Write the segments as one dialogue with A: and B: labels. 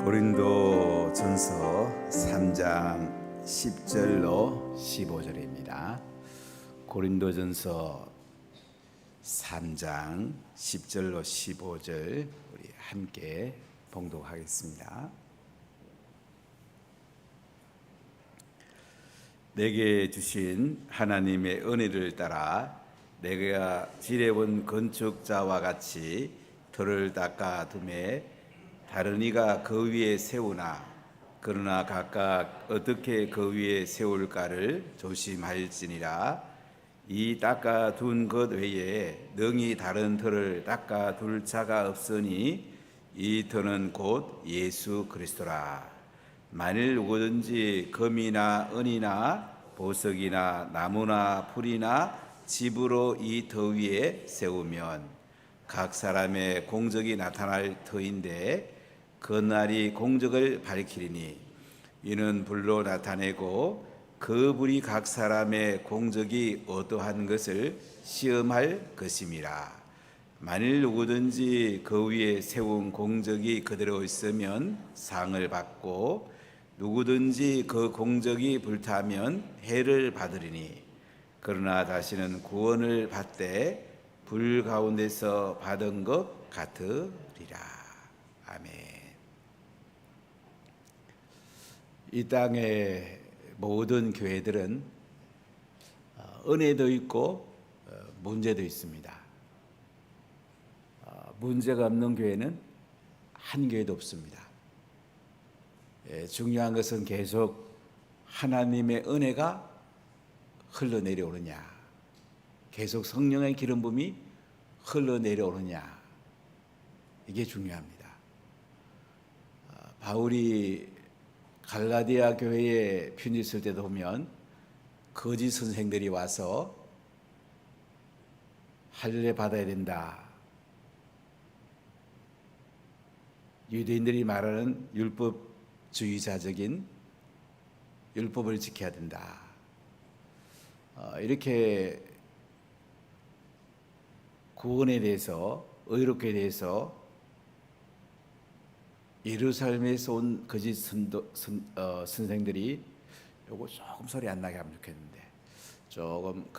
A: 고린도 전서 3장 10절로 15절입니다. 고린도 전서 3장 10절로 15절 우리 함께 봉독하겠습니다. 내게 주신 하나님의 은혜를 따라 내가 지레본 건축자와 같이 돌을 닦아 두매 다른 이가 그 위에 세우나 그러나 각각 어떻게 그 위에 세울까를 조심할지니라. 이 닦아 둔 것 외에 능히 다른 터를 닦아 둘 자가 없으니 이 터는 곧 예수 그리스도라. 만일 누구든지 금이나 은이나 보석이나 나무나 풀이나 집으로 이 터 위에 세우면 각 사람의 공적이 나타날 터인데 그 날이 공적을 밝히리니 이는 불로 나타내고 그 불이 각 사람의 공적이 어떠한 것을 시험할 것임이라. 만일 누구든지 그 위에 세운 공적이 그대로 있으면 상을 받고 누구든지 그 공적이 불타면 해를 받으리니 그러나 다시는 구원을 받되 불 가운데서 받은 것 같으리라. 아멘. 이 땅의 모든 교회들은 은혜도 있고 문제도 있습니다. 문제가 없는 교회는 한 교회도 없습니다. 중요한 것은 계속 하나님의 은혜가 흘러내려오느냐, 계속 성령의 기름 부음이 흘러내려오느냐, 이게 중요합니다. 바울이 갈라디아 교회에 편지 쓸 때도 보면 거짓 선생들이 와서 할례 받아야 된다, 유대인들이 말하는 율법주의자적인 율법을 지켜야 된다, 이렇게 구원에 대해서, 의롭게 대해서 예루살렘에서 온 거짓 선생들이 요거 조금 소리 안 나게 하면 좋겠는데, 조금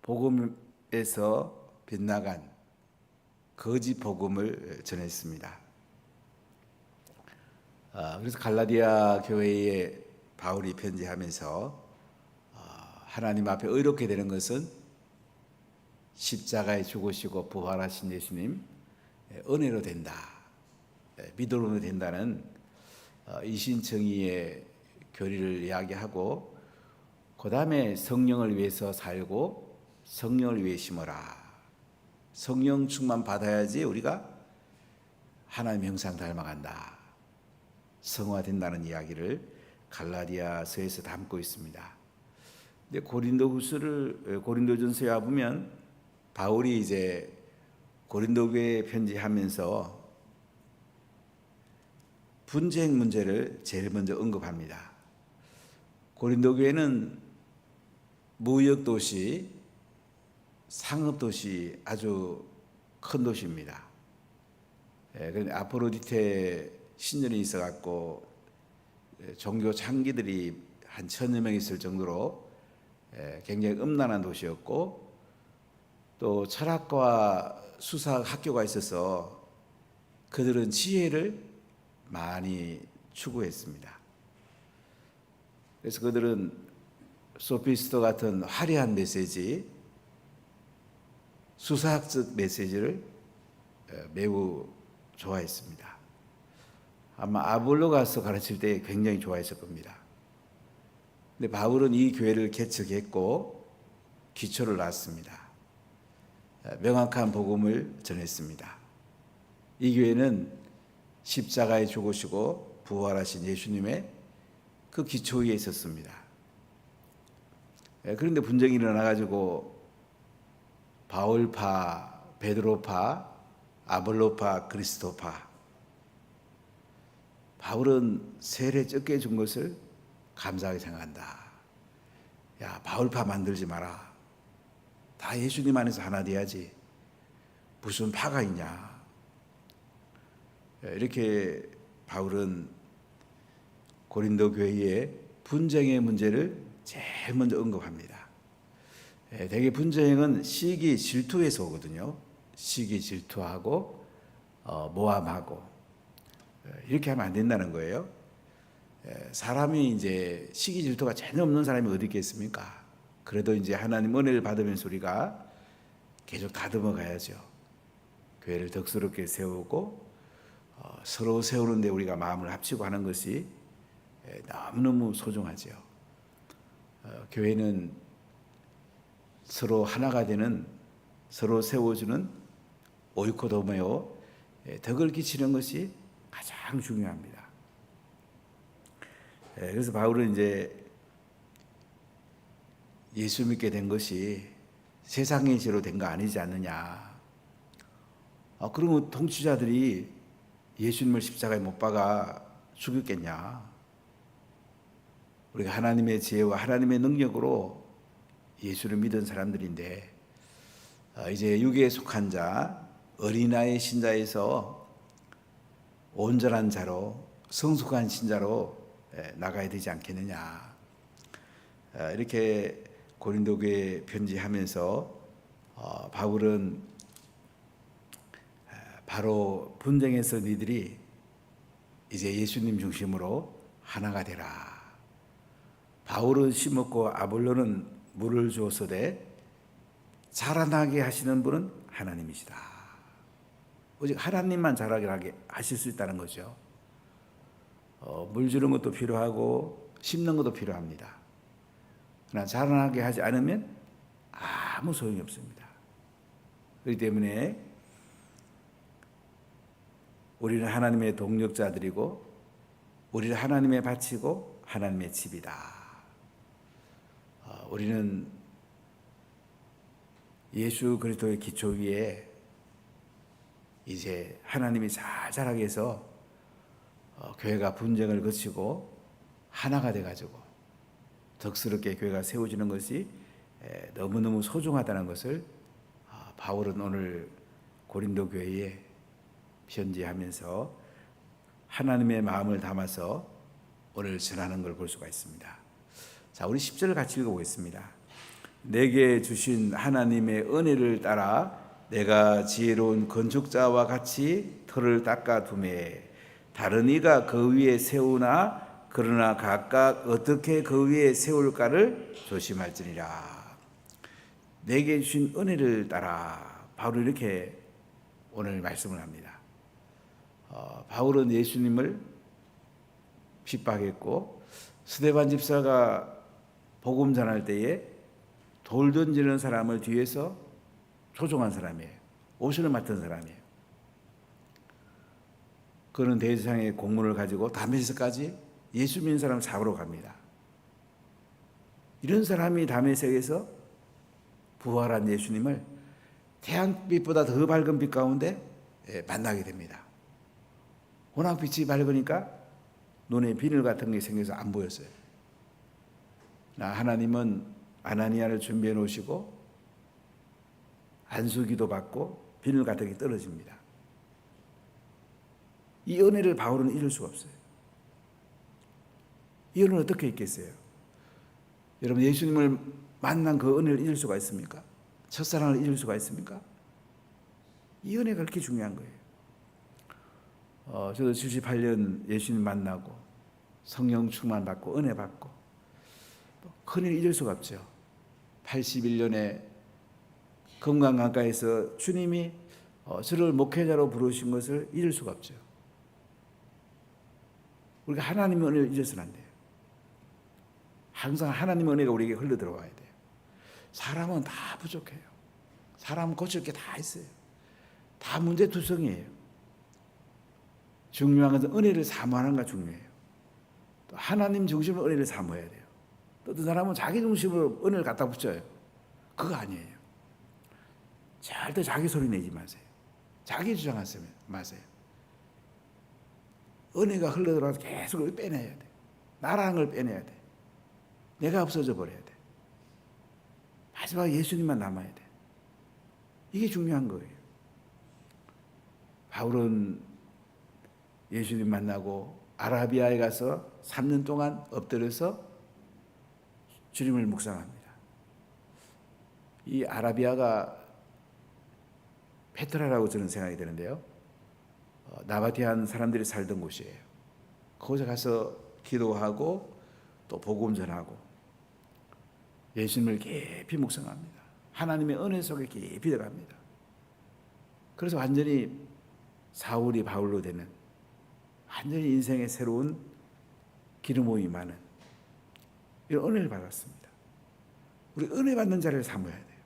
A: 복음에서 빗나간 거짓 복음을 전했습니다. 그래서 갈라디아 교회에 바울이 편지하면서 하나님 앞에 의롭게 되는 것은 십자가에 죽으시고 부활하신 예수님 은혜로 된다, 믿음으로 된다는 이신청의의 교리를 이야기하고, 그 다음에 성령을 위해서 살고 성령을 위해 심어라. 성령 충만 받아야지 우리가 하나님 형상 닮아간다, 성화된다는 이야기를 갈라디아서에서 담고 있습니다. 근데 고린도전서에 보면 바울이 이제 고린도 교회에 편지하면서 분쟁 문제를 제일 먼저 언급합니다. 고린도 교회는 무역 도시, 상업 도시, 아주 큰 도시입니다. 그런데 아프로디테 신전이 있어갖고 종교 창기들이 한 1000여 명 있을 정도로 굉장히 음란한 도시였고, 또 철학과 수사학 학교가 있어서 그들은 지혜를 많이 추구했습니다. 그래서 그들은 소피스토 같은 화려한 메시지, 수사학적 메시지를 매우 좋아했습니다. 아마 아볼로가서 가르칠 때 굉장히 좋아했을 겁니다. 근데 바울은 이 교회를 개척했고 기초를 놨습니다. 명확한 복음을 전했습니다. 이 교회는 십자가에 죽으시고 부활하신 예수님의 그 기초 위에 있었습니다. 그런데 분쟁이 일어나가지고 바울파, 베드로파, 아볼로파, 그리스도파, 바울은 세례 적게 준 것을 감사하게 생각한다. 야, 바울파 만들지 마라. 다 예수님 안에서 하나 돼야지 무슨 파가 있냐. 이렇게 바울은 고린도 교회의 분쟁의 문제를 제일 먼저 언급합니다. 대개 분쟁은 시기 질투에서 오거든요. 시기 질투하고 모함하고 이렇게 하면 안 된다는 거예요. 사람이 이제 시기 질투가 전혀 없는 사람이 어디 있겠습니까? 그래도 이제 하나님 은혜를 받으면서 우리가 계속 다듬어 가야죠. 교회를 덕스럽게 세우고 서로 세우는데 우리가 마음을 합치고 하는 것이 너무너무 소중하죠. 교회는 서로 하나가 되는, 서로 세워주는 오이코도메오 덕을 끼치는 것이 가장 중요합니다. 그래서 바울은 이제 예수 믿게 된 것이 세상의 죄로 된 거 아니지 않느냐. 그러면 통치자들이 예수님을 십자가에 못 박아 죽였겠냐. 우리가 하나님의 지혜와 하나님의 능력으로 예수를 믿은 사람들인데 이제 육에 속한 자, 어린아이 신자에서 온전한 자로, 성숙한 신자로 나가야 되지 않겠느냐. 이렇게 고린도 교회에 편지하면서 바울은 바로 분쟁에서 너희들이 이제 예수님 중심으로 하나가 되라. 바울은 심었고 아볼로는 물을 주었으되 자라나게 하시는 분은 하나님이시다. 오직 하나님만 자라게 하실 수 있다는 거죠. 물 주는 것도 필요하고 심는 것도 필요합니다. 그러나 자라나게 하지 않으면 아무 소용이 없습니다. 그렇기 때문에 우리는 하나님의 동력자들이고 우리는 하나님의 밭이고 하나님의 집이다. 우리는 예수 그리스도의 기초 위에 이제 하나님이 잘 자라게 해서 교회가 분쟁을 거치고 하나가 돼가지고 덕스럽게 교회가 세워지는 것이 너무너무 소중하다는 것을 바울은 오늘 고린도 교회에 편지하면서 하나님의 마음을 담아서 오늘 전하는 걸 볼 수가 있습니다. 자, 우리 10절을 같이 읽어보겠습니다. 내게 주신 하나님의 은혜를 따라 내가 지혜로운 건축자와 같이 터를 닦아 두매 다른 이가 그 위에 세우나 그러나 각각 어떻게 그 위에 세울까를 조심할지니라. 내게 주신 은혜를 따라 바울은 이렇게 오늘 말씀을 합니다. 바울은 예수님을 핍박했고 스데반 집사가 복음 전할 때에 돌 던지는 사람을 뒤에서 조종한 사람이에요. 오신을 맡은 사람이에요. 그는 대제사장의 공문을 가지고 다메섹까지 예수 믿는 사람을 잡으러 갑니다. 이런 사람이 다메섹에서 부활한 예수님을 태양빛보다 더 밝은 빛 가운데 만나게 됩니다. 워낙 빛이 밝으니까 눈에 비늘 같은 게 생겨서 안 보였어요. 하나님은 아나니아를 준비해 놓으시고 안수기도 받고 비늘 같은 게 떨어집니다. 이 은혜를 바울은 잃을 수가 없어요. 이 은혜는 어떻게 있겠어요? 여러분 예수님을 만난 그 은혜를 잃을 수가 있습니까? 첫사랑을 잃을 수가 있습니까? 이 은혜가 그렇게 중요한 거예요. 저도 78년 예수님 만나고 성령 충만 받고 은혜 받고 큰일 잊을 수가 없죠. 81년에 건강강가에서 주님이 저를 목회자로 부르신 것을 잊을 수가 없죠. 우리가 하나님의 은혜를 잊어서는 안 돼요. 항상 하나님의 은혜가 우리에게 흘러 들어와야 돼요. 사람은 다 부족해요. 사람은 고칠 게 다 있어요. 다 문제투성이에요. 중요한 것은 은혜를 사모하는 게 중요해요. 또 하나님 중심으로 은혜를 사모해야 돼요. 또 어떤 사람은 자기 중심으로 은혜를 갖다 붙여요. 그거 아니에요. 절대 자기 소리 내지 마세요. 자기 주장하지 마세요. 은혜가 흘러들어와서 계속 그걸 빼내야 돼. 나라는 걸 빼내야 돼. 내가 없어져 버려야 돼. 마지막에 예수님만 남아야 돼. 이게 중요한 거예요. 바울은 예수님 만나고 아라비아에 가서 3년 동안 엎드려서 주님을 묵상합니다. 이 아라비아가 페트라라고 저는 생각이 되는데요. 나바티안 사람들이 살던 곳이에요. 거기서 가서 기도하고 또 복음 전하고 예수님을 깊이 묵상합니다. 하나님의 은혜 속에 깊이 들어갑니다. 그래서 완전히 사울이 바울로 되는, 완전히 인생의 새로운 기름 부음이 많은 이런 은혜를 받았습니다. 우리 은혜 받는 자를 삼아야 돼요.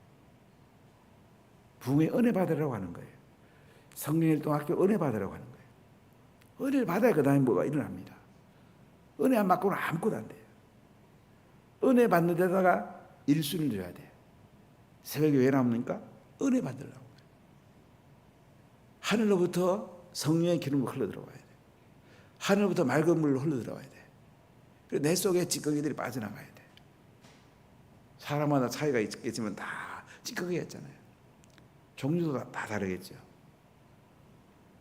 A: 부흥의 은혜 받으라고 하는 거예요. 성령일동학교 은혜 받으라고 하는 거예요. 은혜를 받아야 그 다음에 뭐가 일어납니다. 은혜 안 받고는 아무것도 안 돼요. 은혜 받는 데다가 일순을 줘야 돼요. 새벽에 왜 나옵니까? 은혜 받으려고. 하늘로부터 성령의 기름이 흘러들어와야 돼요. 하늘로부터 맑은 물로 흘러들어와야 돼요. 그리고 내 속에 찌꺼기들이 빠져나가야 돼요. 사람마다 차이가 있겠지만 다 찌꺼기였잖아요. 종류도 다 다르겠죠.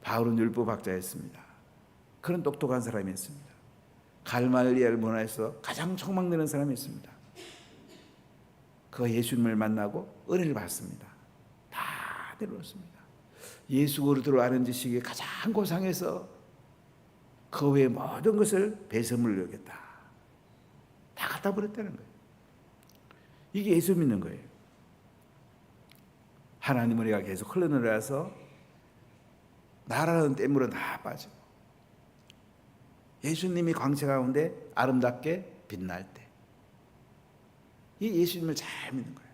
A: 바울은 율법학자였습니다. 그런 똑똑한 사람이었습니다. 갈말리엘 문화에서 가장 촉망되는 사람이었습니다. 그가 예수님을 만나고 은혜를 받습니다. 다 내려놓습니다. 예수 그리스도를 아는 지식이 가장 고상해서 그 외의 모든 것을 배설물로 여겼다. 다 갖다 버렸다는 거예요. 이게 예수 믿는 거예요. 하나님 은혜가 계속 흘러내려서 나라는 댐으로 다 빠지고 예수님이 광채 가운데 아름답게 빛날 때 이 예수님을 잘 믿는 거예요.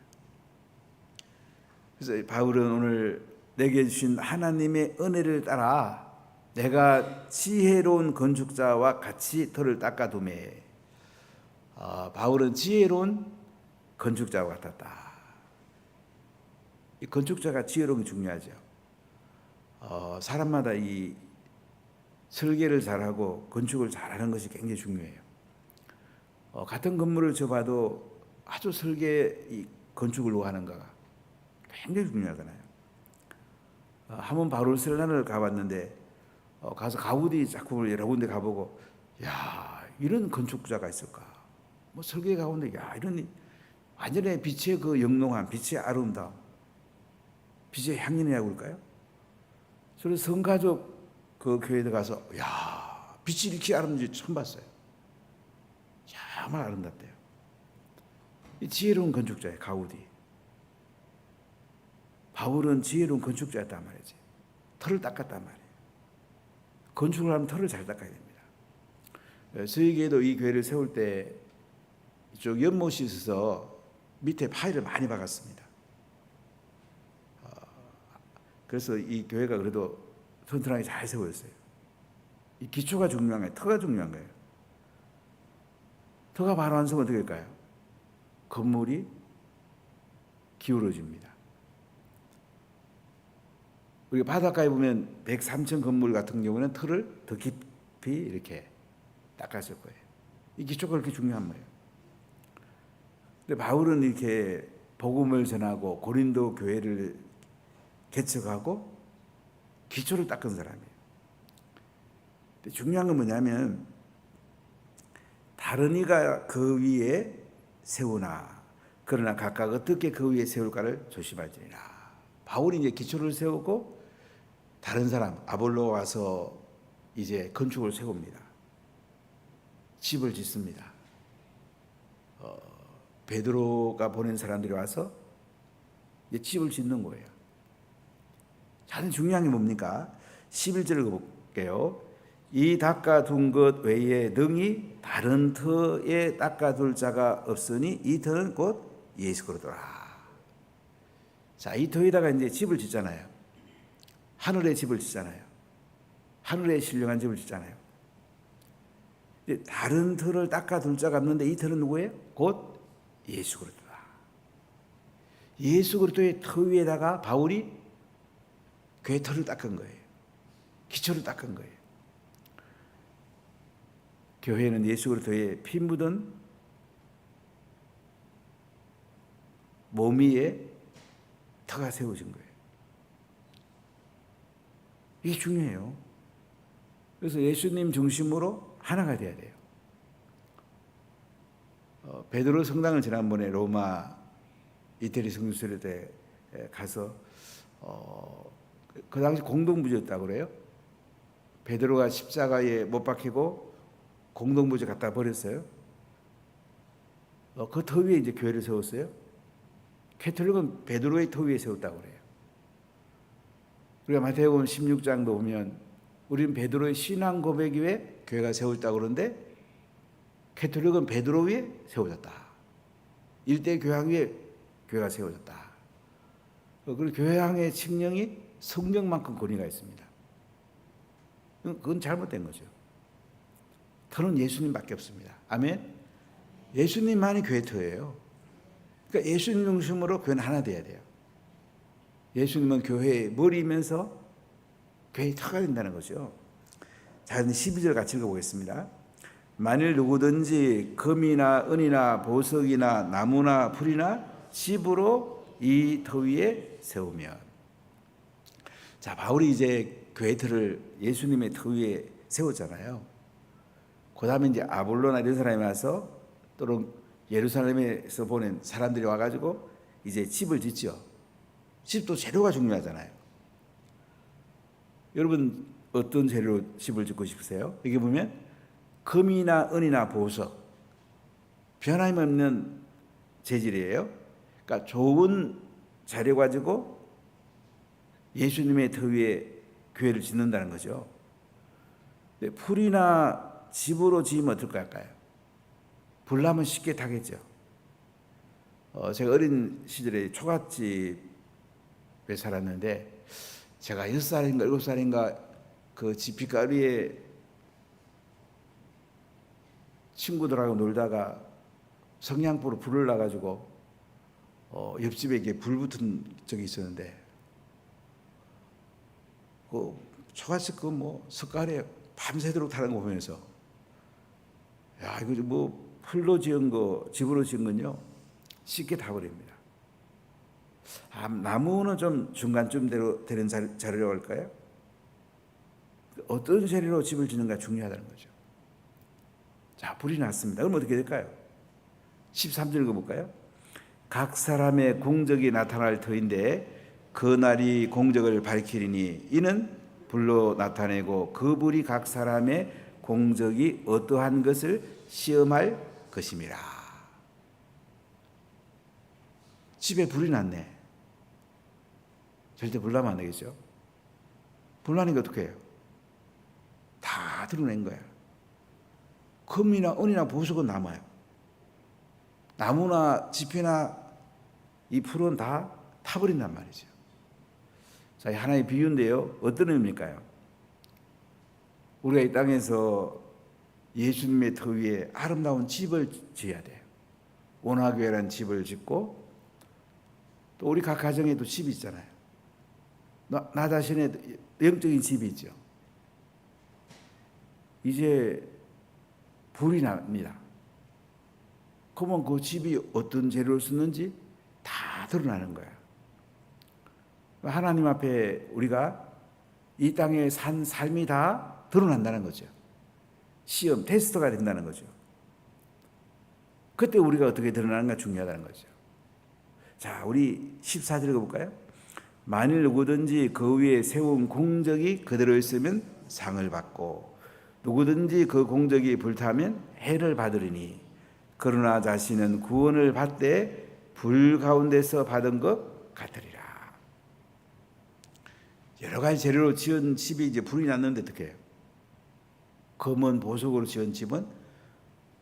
A: 그래서 바울은 오늘 내게 주신 하나님의 은혜를 따라 내가 지혜로운 건축자와 같이 터를 닦아두매. 바울은 지혜로운 건축자와 같았다. 이 건축자가 지혜로운 게 중요하죠. 사람마다 이 설계를 잘하고 건축을 잘하는 것이 굉장히 중요해요. 같은 건물을 줘봐도 아주 설계 이 건축을 요하는가가 굉장히 중요하잖아요. 한번 바르셀로나를 가봤는데 가서 가우디 작품을 여러 군데 가보고 야 이런 건축자가 있을까? 뭐 설계 가운데 야 이런 완전히 빛의 그 영롱함, 빛의 아름다움, 빛의 향연이라고 할까요? 그래서 성가족 그 교회에 가서 야 빛이 이렇게 아름다운지 처음 봤어요. 정말 아름답대요. 이 지혜로운 건축자예요. 가우디. 바울은 지혜로운 건축자였단 말이지. 털을 닦았단 말이에요. 건축을 하면 털을 잘 닦아야 됩니다. 저희 교회도 이 교회를 세울 때 이쪽 연못이 있어서 밑에 파일을 많이 박았습니다. 그래서 이 교회가 그래도 튼튼하게 잘 세워졌어요. 이 기초가 중요한 거예요. 터가 중요한 거예요. 터가 바로 안 서면 어떻게 될까요? 건물이 기울어집니다. 우리가 바닷가에 보면 103층 건물 같은 경우는 털을 더 깊이 이렇게 닦았을 거예요. 이 기초가 그렇게 중요한 거예요. 근데 바울은 이렇게 복음을 전하고 고린도 교회를 개척하고 기초를 닦은 사람이에요. 근데 중요한 건 뭐냐면 다른 이가 그 위에 세우나 그러나 각각 어떻게 그 위에 세울까를 조심할지니라. 바울이 이제 기초를 세우고 다른 사람 아볼로 와서 이제 건축을 세웁니다. 집을 짓습니다. 베드로가 보낸 사람들이 와서 이제 집을 짓는 거예요. 가장 중요한 게 뭡니까? 11절을 볼게요. 이 닦아둔 것 외에 능히 다른 터에 닦아둘 자가 없으니 이 터는 곧 예수 그리스도라. 자, 이 터에다가 이제 집을 짓잖아요. 하늘에 집을 짓잖아요. 하늘에 신령한 집을 짓잖아요. 다른 터를 닦아둘 자가 없는데 이 터는 누구예요? 곧 예수 그리스도다. 예수 그리스도의 터 위에다가 바울이 교회 터를 닦은 거예요. 기초를 닦은 거예요. 교회는 예수 그리스도의 피 묻은 몸 위에 터가 세워진 거예요. 이게 중요해요. 그래서 예수님 중심으로 하나가 돼야 돼요. 베드로 성당을 지난번에 로마 이태리 성수를 때 가서 그 당시 공동부지였다고 그래요. 베드로가 십자가에 못 박히고 공동부지 갖다 버렸어요. 그 터 위에 이제 교회를 세웠어요. 캐톨릭은 베드로의 터 위에 세웠다고 그래요. 우리가 마태복음 16장도 보면 우리는 베드로의 신앙 고백 위에 교회가 세워졌다고 그러는데 캐톨릭은 베드로 위에 세워졌다. 일대 교황 위에 교회가 세워졌다. 그리고 교황의 칙령이 성령만큼 권위가 있습니다. 그건 잘못된 거죠. 터는 예수님밖에 없습니다. 아멘. 예수님만이 교회 터예요. 그러니까 예수님 중심으로 교회는 하나 돼야 돼요. 예수님은 교회의 머리이면서 교회의 터가 된다는 거죠. 자, 12절 같이 읽어보겠습니다. 만일 누구든지 금이나 은이나 보석이나 나무나 풀이나 집으로 이 터 위에 세우면, 자, 바울이 이제 교회 터를 예수님의 터 위에 세웠잖아요. 그 다음에 이제 아볼로나 이런 사람이 와서 또는 예루살렘에서 보낸 사람들이 와가지고 이제 집을 짓죠. 집도 재료가 중요하잖아요. 여러분 어떤 재료로 집을 짓고 싶으세요? 여기 보면 금이나 은이나 보석, 변함없는 재질이에요. 그러니까 좋은 재료 가지고 예수님의 터 위에 교회를 짓는다는 거죠. 풀이나 집으로 지으면 어떨 것 같아요? 불나면 쉽게 타겠죠. 제가 어린 시절에 초가집에 살았는데 제가 6살인가 7살인가 그 집 빗가루에 친구들하고 놀다가 성냥불로 불을 놔가지고 옆집에 이게 불 붙은 적이 있었는데 그 초가집 그 뭐 석가래 밤새도록 타는 거 보면서 야 이거 뭐 풀로 지은 거 집으로 지은 건요 쉽게 타버립니다. 나무는 좀 중간쯤 되는 자료라고 할까요? 어떤 재료로 집을 짓는가 중요하다는 거죠. 자, 불이 났습니다. 그럼 어떻게 될까요? 13절 읽어볼까요? 각 사람의 공적이 나타날 터인데 그 날이 공적을 밝히리니 이는 불로 나타내고 그 불이 각 사람의 공적이 어떠한 것을 시험할 것임이라. 집에 불이 났네. 절대 불나면 안 되겠죠. 불나니까 어떻게 해요? 다 드러낸 거야. 금이나 은이나 보석은 남아요. 나무나 집이나 이 풀은 다 타버린단 말이죠. 자, 하나의 비유인데요. 어떤 의미일까요? 우리가 이 땅에서 예수님의 터 위에 아름다운 집을 지어야 돼요. 원화교회라는 집을 짓고 또 우리 각 가정에도 집이 있잖아요. 나 자신의 영적인 집이 있죠. 이제 불이 납니다. 그러면 그 집이 어떤 재료를 쓰는지 다 드러나는 거야. 하나님 앞에 우리가 이 땅에 산 삶이 다 드러난다는 거죠. 시험, 테스트가 된다는 거죠. 그때 우리가 어떻게 드러나는가 중요하다는 거죠. 자, 우리 14절 읽어볼까요? 만일 누구든지 그 위에 세운 공적이 그대로 있으면 상을 받고 누구든지 그 공적이 불타면 해를 받으리니 그러나 자신은 구원을 받되 불 가운데서 받은 것 같으리라. 여러 가지 재료로 지은 집이 이제 불이 났는데 어떻게 해요? 검은 보석으로 지은 집은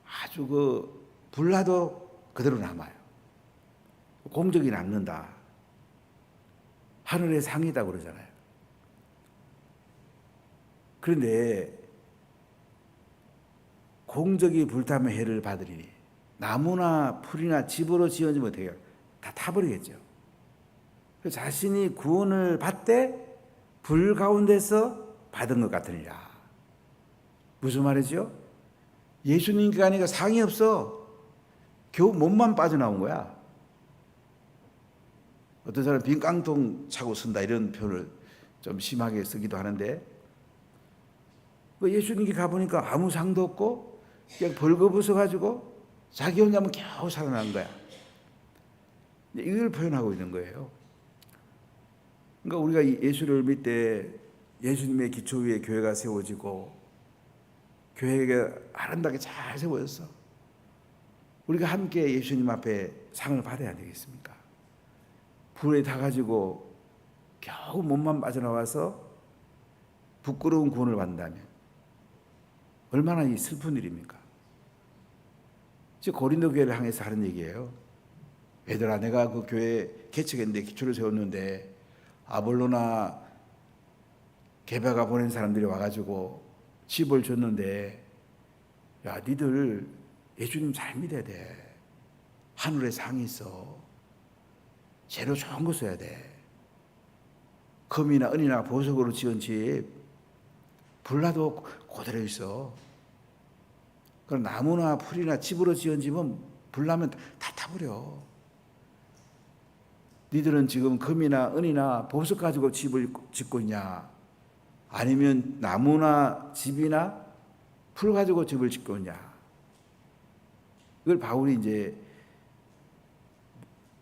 A: 아주 그 불나도 그대로 남아요. 공적이 남는다. 하늘의 상이다 그러잖아요. 그런데 공적이 불타면 해를 받으리니 나무나 풀이나 집으로 지어지면 어떻게 해요? 다 타버리겠죠. 자신이 구원을 받되 불 가운데서 받은 것 같으니라. 무슨 말이죠? 예수님께 가니까 상이 없어. 겨우 몸만 빠져나온 거야. 어떤 사람은 빈 깡통 차고 쓴다 이런 표현을 좀 심하게 쓰기도 하는데, 그 예수님께 가보니까 아무 상도 없고 그냥 벌거벗어 가지고 자기 혼자만 겨우 살아난 거야. 이걸 표현하고 있는 거예요. 그러니까 우리가 예수를 믿을 때 예수님의 기초 위에 교회가 세워지고 교회가 아름답게 잘 세워졌어. 우리가 함께 예수님 앞에 상을 받아야 되겠습니까? 불에 타가지고 겨우 몸만 빠져나와서 부끄러운 구원을 받는다면 얼마나 이 슬픈 일입니까? 즉 고린도 교회를 향해서 하는 얘기예요. 얘들아, 내가 그 교회 개척했는데 기초를 세웠는데 아볼로나 게바가 보낸 사람들이 와가지고 집을 줬는데, 야, 니들 예수님 잘 믿어야 돼. 하늘에 상이 있어. 재료 좋은 거 써야 돼. 금이나 은이나 보석으로 지은 집 불나도 그대로 있어. 그럼 나무나 풀이나 집으로 지은 집은 불나면 다 타버려. 니들은 지금 금이나 은이나 보석 가지고 집을 짓고 있냐? 아니면 나무나 집이나 풀 가지고 집을 짓고 있냐? 이걸 바울이 이제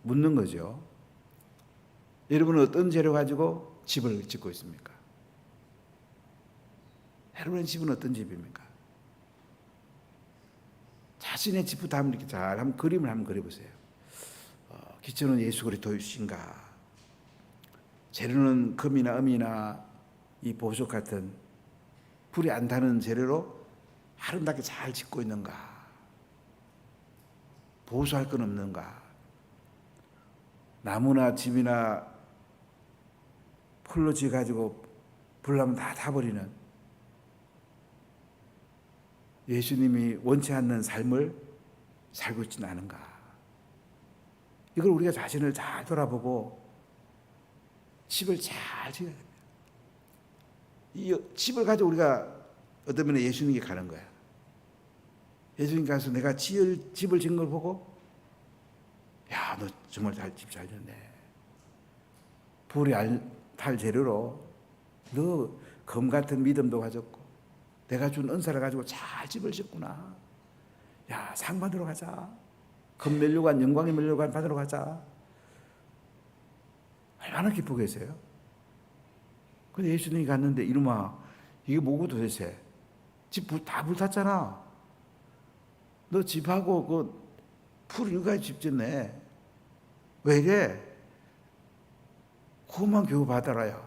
A: 묻는 거죠. 여러분은 어떤 재료 가지고 집을 짓고 있습니까? 여러분의 집은 어떤 집입니까? 자신의 집부터 한번 이렇게 잘 한번 그림을 한번 그려보세요. 기초는 예수 그리스도이신가? 재료는 금이나 음이나 이 보석 같은 불이 안 타는 재료로 아름답게 잘 짓고 있는가? 보수할 건 없는가? 나무나 집이나 풀로 지어가지고 불나면 다 타버리는 예수님이 원치 않는 삶을 살고 있지는 않은가? 이걸 우리가 자신을 잘 돌아보고 집을 잘 지어야 됩니다. 이 집을 가지고 우리가 어떤 면에 예수님께 가는 거야. 예수님 가서 내가 집을 지은 걸 보고, 야, 너 정말 집 잘 지었네. 불이 탈 재료로 너 검 같은 믿음도 가졌고 내가 준 은사를 가지고 잘 집을 짓구나. 야, 상 받으러 가자. 금면류관, 영광의 면류관 받으러 가자. 얼마나 기쁘겠어요? 근데 예수님이 갔는데, 이놈아, 이게 뭐고 도대체? 집 다 불탔잖아. 너 집하고 그 풀 일가지 집 짓네. 왜 이래? 그것만 겨우 받아라야.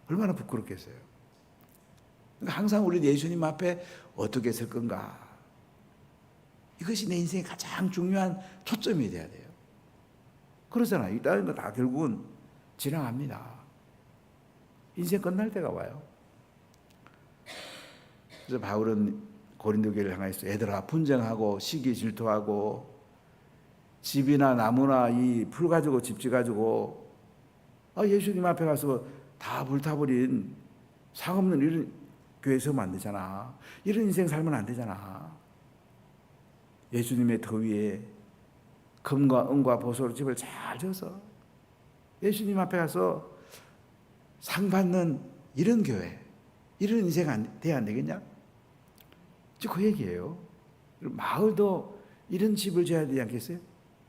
A: 얼마나 부끄럽겠어요? 그러니까 항상 우리 예수님 앞에 어떻게 설 건가? 이것이 내 인생의 가장 중요한 초점이 돼야 돼요. 그러잖아요. 이 다른 거 다 결국은 지나갑니다. 인생 끝날 때가 와요. 그래서 바울은 고린도 교회를 향해서 얘들아, 분쟁하고 시기 질투하고 집이나 나무나 이 풀 가지고 집 지가지고 예수님 앞에 가서 다 불타버린 상 없는 이런 교회에 서면 안 되잖아. 이런 인생 살면 안 되잖아. 예수님의 터 위에 금과 은과 보석으로 집을 잘 지어서 예수님 앞에 가서 상 받는 이런 교회, 이런 인생 돼야 안 되겠냐? 그 얘기예요. 마을도 이런 집을 지어야 되지 않겠어요?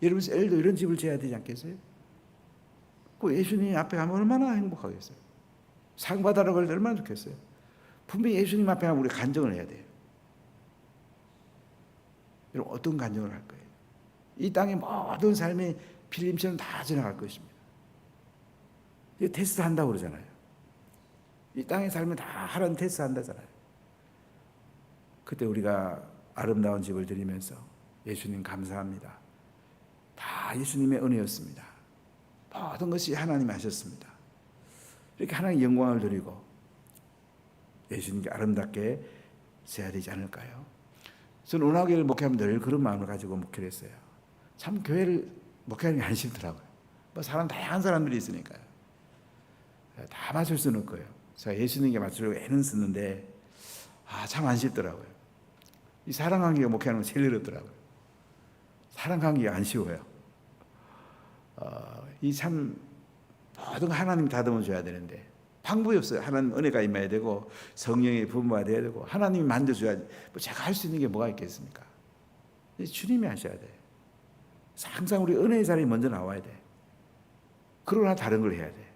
A: 여러분 셀도 이런 집을 지어야 되지 않겠어요? 그 예수님 앞에 가면 얼마나 행복하겠어요? 상 받으러 갈 때 얼마나 좋겠어요? 분명히 예수님 앞에 가면 우리 간증을 해야 돼요. 여러분 어떤 간증을 할 거예요? 이 땅의 모든 삶이 필름처럼 다 지나갈 것입니다. 이거 테스트 한다고 그러잖아요. 이 땅의 삶을 다 하라는 테스트 한다잖아요. 그때 우리가 아름다운 집을 드리면서 예수님 감사합니다. 다 예수님의 은혜였습니다. 모든 것이 하나님이 하셨습니다. 이렇게 하나님의 영광을 드리고 예수님께 아름답게 써야 되지 않을까요? 저는 운하교회를 목회하면 늘 그런 마음을 가지고 목회를 했어요. 참 교회를 목회하는 게 안 싫더라고요. 뭐 다양한 사람들이 있으니까요. 다 맞출 수는 없고요. 제가 예수님께 맞추려고 애는 쓰는데 참 안 쉽더라고요. 이 사랑관계가 목회하는 건 제일 어렵더라고요. 사랑관계가 안 쉬워요. 이 참 모든 거 하나님 다듬어 줘야 되는데 방법이 없어요. 하나님 은혜가 임해야 되고 성령의 분부가 돼야 되고 하나님이 만져줘야지. 뭐 제가 할 수 있는 게 뭐가 있겠습니까? 주님이 하셔야 돼. 항상 우리 은혜의 자리에 먼저 나와야 돼. 그러나 다른 걸 해야 돼.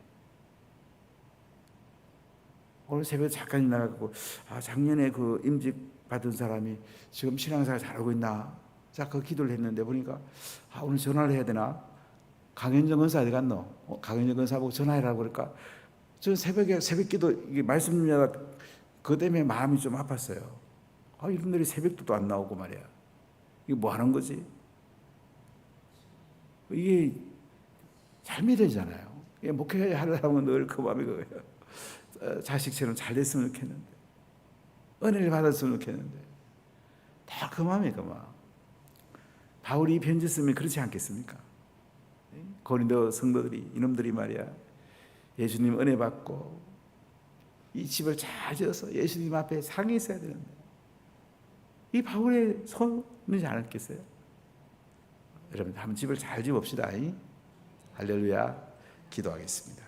A: 오늘 새벽에 작가님 나가고 작년에 그 임직 받은 사람이 지금 신앙생활 잘하고 있나? 자, 그 기도를 했는데 보니까 오늘 전화를 해야 되나? 강현정 권사 어디 갔노? 강현정 권사 보고 전화해라고 그럴까? 저는 새벽 기도 말씀 듣다가 그것 때문에 마음이 좀 아팠어요. 이분들이 새벽도 안 나오고 말이야. 이게 뭐 하는 거지? 이게 삶이 되잖아요. 목회자 하려면 늘 그 마음이 그거예요. 자식처럼 잘 됐으면 좋겠는데, 은혜를 받았으면 좋겠는데, 다 그 마음이에요, 그 마음. 바울이 편지 쓰면 그렇지 않겠습니까? 고린도 성도들이, 이놈들이 말이야, 예수님 은혜 받고, 이 집을 잘 지어서 예수님 앞에 상이 있어야 되는데, 이 바울의 손이지 않았겠어요? 여러분, 한번 집을 잘 지읍시다. 할렐루야. 기도하겠습니다.